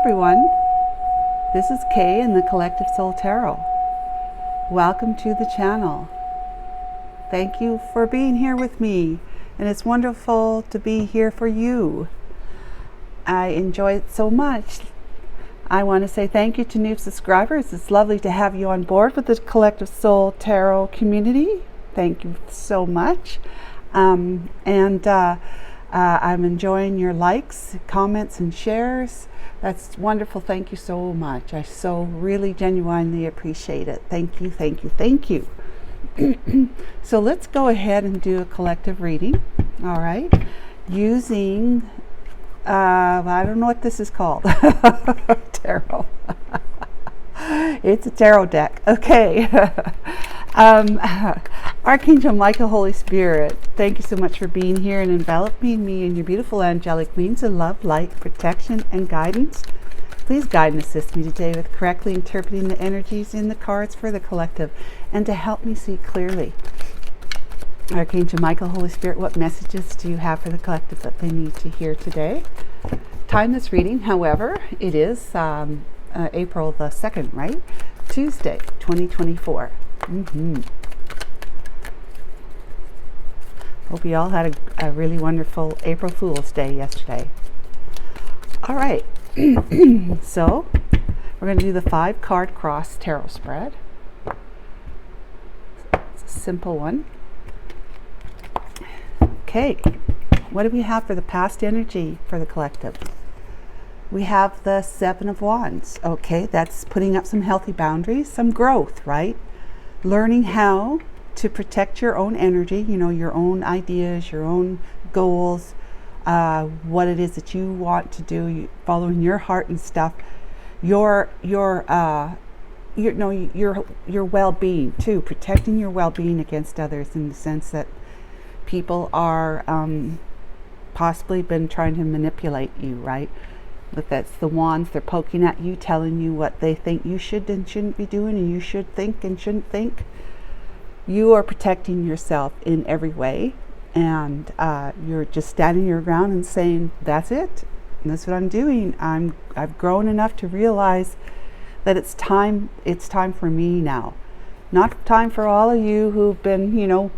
everyone, this is Kay in the Collective Soul Tarot. Welcome to the channel. Thank you for being here with me, and it's wonderful to be here for you. I enjoy it so much. I want to say thank you to new subscribers. It's lovely to have you on board with the Collective Soul Tarot community. Thank you so much. I'm enjoying your likes, comments, and shares. That's wonderful. Thank you so much. I so really genuinely appreciate it. Thank you, thank you, thank you. So let's go ahead and do a collective reading. All right. Using, I don't know what this is called. Tarot. It's a tarot deck. Okay. Archangel Michael, Holy Spirit, thank you so much for being here and enveloping me in your beautiful angelic wings of love, light, protection, and guidance. Please guide and assist me today with correctly interpreting the energies in the cards for the collective and to help me see clearly. Archangel Michael, Holy Spirit, what messages do you have for the collective that they need to hear today? Time this reading, however, it is April the 2nd, right? Tuesday, 2024. Hope you all had a really wonderful April Fool's Day yesterday. All right, so we're going to do the 5-card cross tarot spread. It's a simple one. Okay, what do we have for the past energy for the collective? We have the 7 of Wands. Okay, that's putting up some healthy boundaries, some growth, right? Learning how to protect your own energy, you know, your own ideas, your own goals, what it is that you want to do, following your heart and stuff, your well-being too, protecting your well-being against others, in the sense that people are possibly been trying to manipulate you, right? But that's the wands, they're poking at you, telling you what they think you should and shouldn't be doing, and you should think and shouldn't think. You are protecting yourself in every way, and you're just standing your ground and saying, that's it, and that's what I'm doing. I've grown enough to realize that it's time for me now. Not time for all of you who've been, you know,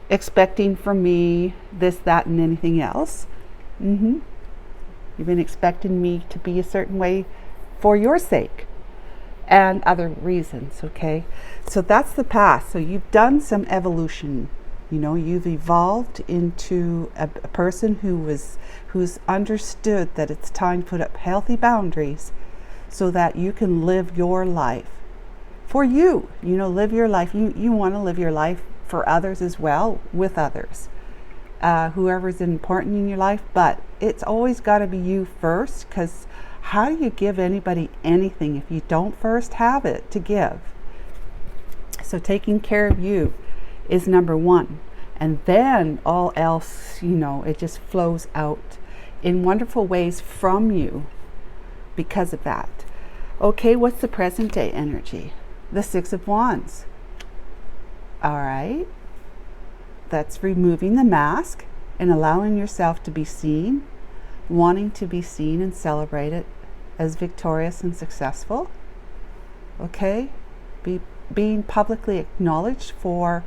expecting from me this, that, and anything else. You've been expecting me to be a certain way for your sake and other reasons. Okay, so that's the past. So you've done some evolution, you know, you've evolved into a person who's understood that it's time to put up healthy boundaries so that you can live your life for you, you know, live your life. You want to live your life for others as well, with others, whoever's important in your life, but it's always got to be you first, because how do you give anybody anything if you don't first have it to give? So taking care of you is number one. And then all else, you know, it just flows out in wonderful ways from you because of that. Okay, what's the present day energy? The 6 of Wands. All right. That's removing the mask and allowing yourself to be seen, wanting to be seen and celebrated as victorious and successful. Okay, being publicly acknowledged for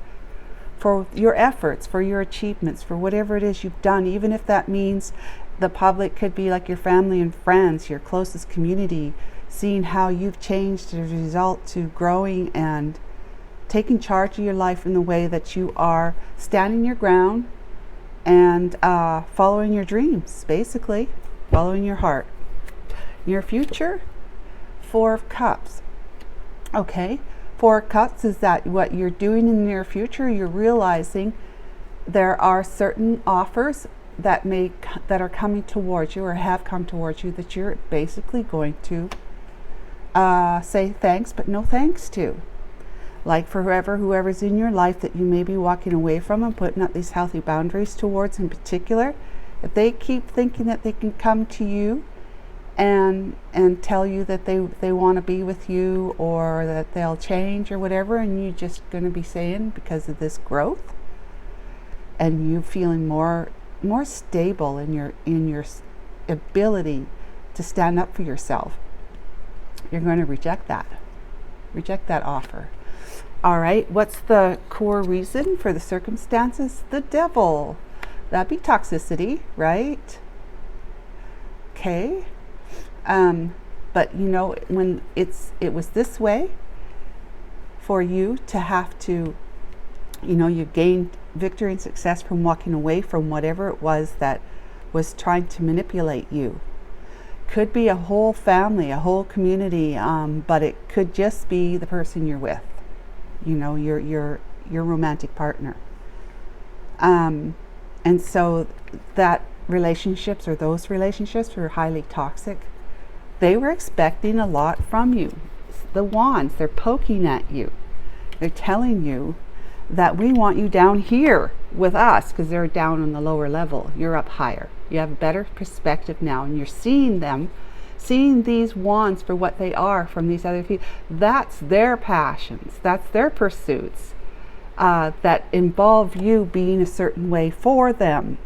your efforts, for your achievements, for whatever it is you've done, even if that means the public could be like your family and friends, your closest community, seeing how you've changed as a result to growing and taking charge of your life in the way that you are standing your ground and following your dreams, basically following your heart. Your future, 4 of Cups. Okay, 4 of Cups is that what you're doing in the near future, you're realizing there are certain offers that are coming towards you or have come towards you that you're basically going to say thanks but no thanks to. Like for whoever's in your life that you may be walking away from and putting up these healthy boundaries towards in particular, if they keep thinking that they can come to you and tell you that they want to be with you, or that they'll change or whatever, and you're just going to be saying, because of this growth and you feeling more stable in your ability to stand up for yourself, You're going to reject that. Reject that offer. All right, what's the core reason for the circumstances? The devil. That'd be toxicity, right? Okay. But you know, when it was this way for you to have to, you know, you gained victory and success from walking away from whatever it was that was trying to manipulate you. Could be a whole family, a whole community, but it could just be the person you're with, you know, your romantic partner. And so that relationships, or those relationships, were highly toxic. They were expecting a lot from you. The wands, they're poking at you. They're telling you that we want you down here with us, because they're down on the lower level. You're up higher. You have a better perspective now, and you're seeing them, seeing these wands for what they are from these other people. That's their passions. That's their pursuits that involve you being a certain way for them,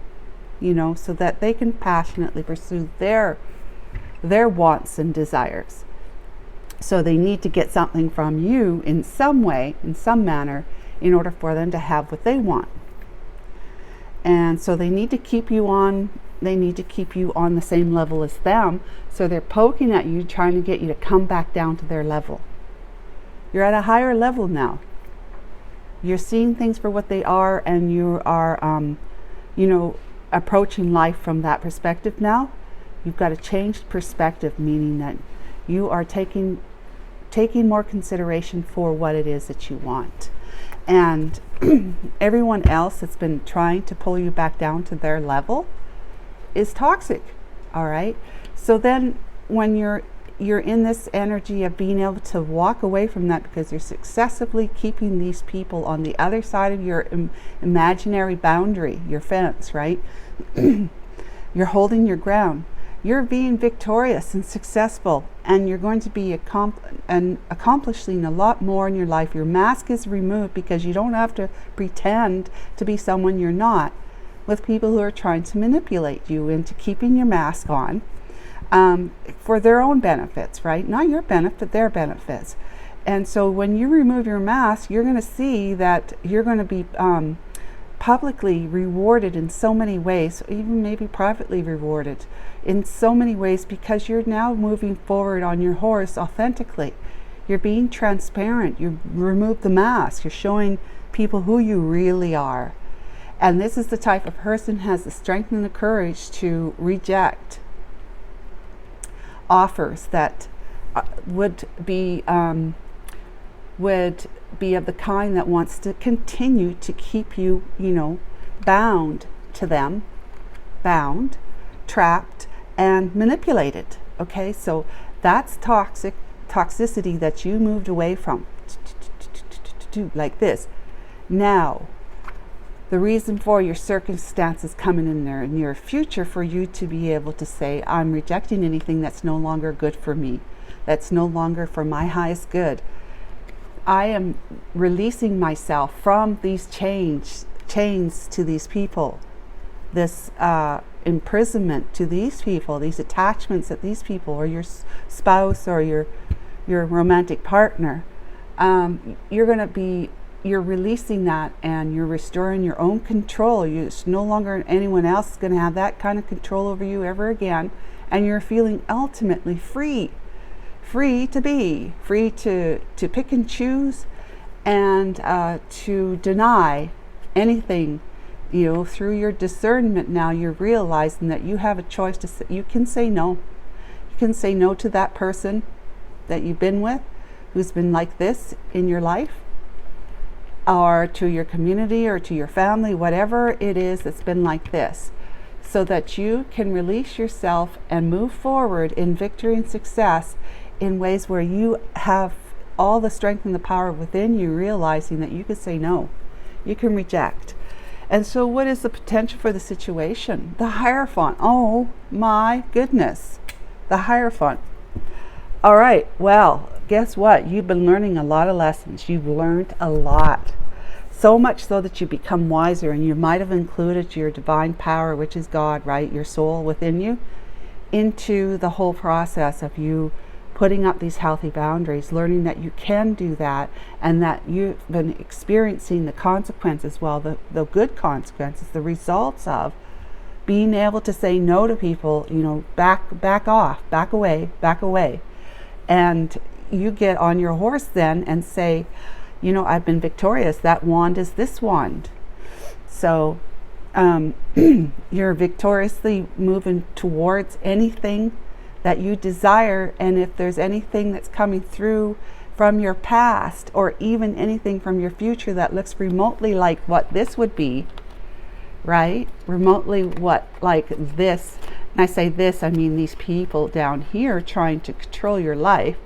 you know, so that they can passionately pursue their wants and desires. So they need to get something from you in some way, in some manner, in order for them to have what they want. And so they need to keep you on the same level as them. So they're poking at you, trying to get you to come back down to their level. You're at a higher level now. You're seeing things for what they are, and you are, you know, approaching life from that perspective now. You've got a changed perspective, meaning that you are taking more consideration for what it is that you want. And everyone else that's been trying to pull you back down to their level is toxic. All right. So then when you're in this energy of being able to walk away from that, because you're successively keeping these people on the other side of your imaginary boundary, your fence, right? You're holding your ground. You're being victorious and successful, and you're going to be accomplishing a lot more in your life. Your mask is removed because you don't have to pretend to be someone you're not with people who are trying to manipulate you into keeping your mask on for their own benefits, right? Not your benefit, their benefits. And so when you remove your mask, you're going to see that you're going to be publicly rewarded in so many ways, even maybe privately rewarded in so many ways, because you're now moving forward on your horse authentically. You're being transparent. You remove the mask. You're showing people who you really are. And this is the type of person who has the strength and the courage to reject offers that would be of the kind that wants to continue to keep you, you know, bound to them, bound, trapped, and manipulated. Okay, so that's toxicity that you moved away from, like this. Now, the reason for your circumstances coming in their near future for you to be able to say, I'm rejecting anything that's no longer good for me, that's no longer for my highest good. I am releasing myself from these chains to these people, this imprisonment to these people, these attachments that these people, or your spouse or your romantic partner, you're releasing that, and you're restoring your own control. It's no longer anyone else is going to have that kind of control over you ever again, and you're feeling ultimately free to be, free to pick and choose, and to deny anything. You know, through your discernment now, you're realizing that you have a choice to say, you can say no. You can say no to that person that you've been with, who's been like this in your life, or to your community, or to your family, whatever it is that's been like this, so that you can release yourself and move forward in victory and success in ways where you have all the strength and the power within you, realizing that you can say no, you can reject. And so what is the potential for the situation? The Hierophant. Oh my goodness, the Hierophant. All right, well, guess what? You've been learning a lot of lessons. You've learned a lot. So much so that you become wiser, and you might have included your divine power, which is God, right? Your soul within you, into the whole process of you putting up these healthy boundaries, learning that you can do that, and that you've been experiencing the consequences, well, the good consequences, the results of being able to say no to people, you know, back off, back away. And you get on your horse then and say, you know, I've been victorious. That wand is this wand. So you're victoriously moving towards anything that you desire. And if there's anything that's coming through from your past, or even anything from your future that looks remotely like what this would be, right? Remotely what, like this. And I say this, I mean these people down here trying to control your life,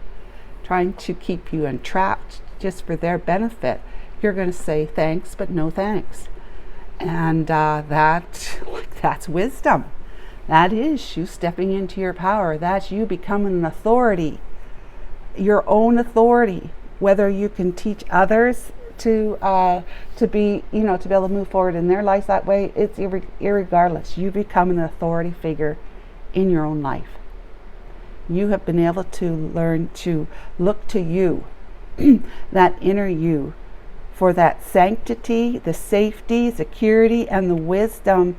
trying to keep you entrapped just for their benefit. You're going to say thanks, but no thanks. And that's wisdom. That is you stepping into your power. That's you becoming an authority, your own authority. Whether you can teach others to be, you know, to be able to move forward in their lives that way, it's irregardless. You become an authority figure in your own life. You have been able to learn to look to you, that inner you, for that sanctity, the safety, security, and the wisdom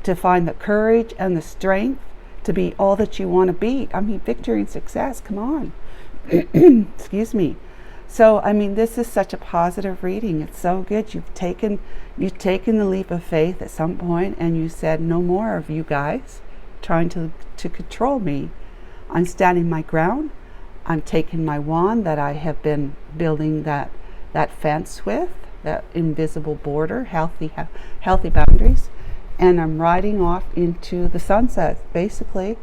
to find the courage and the strength to be all that you want to be. I mean, victory and success, come on. Excuse me. So, I mean, this is such a positive reading. It's so good. You've taken the leap of faith at some point, and you said, no more of you guys trying to control me. I'm standing my ground. I'm taking my wand that I have been building that fence with, that invisible border, healthy boundaries, and I'm riding off into the sunset, basically.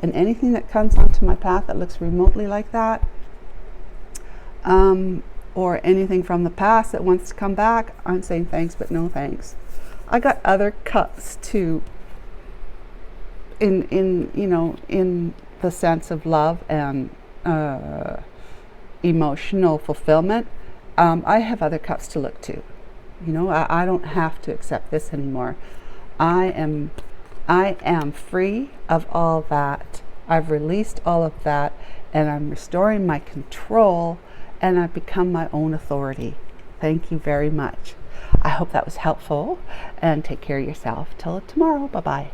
And anything that comes onto my path that looks remotely like that, or anything from the past that wants to come back, I'm saying thanks, but no thanks. I got other cups too, in the sense of love and emotional fulfillment. I have other cups to look to. You know, I don't have to accept this anymore. I am free of all that. I've released all of that, and I'm restoring my control, and I've become my own authority. Thank you very much. I hope that was helpful, and take care of yourself. Till tomorrow. Bye-bye.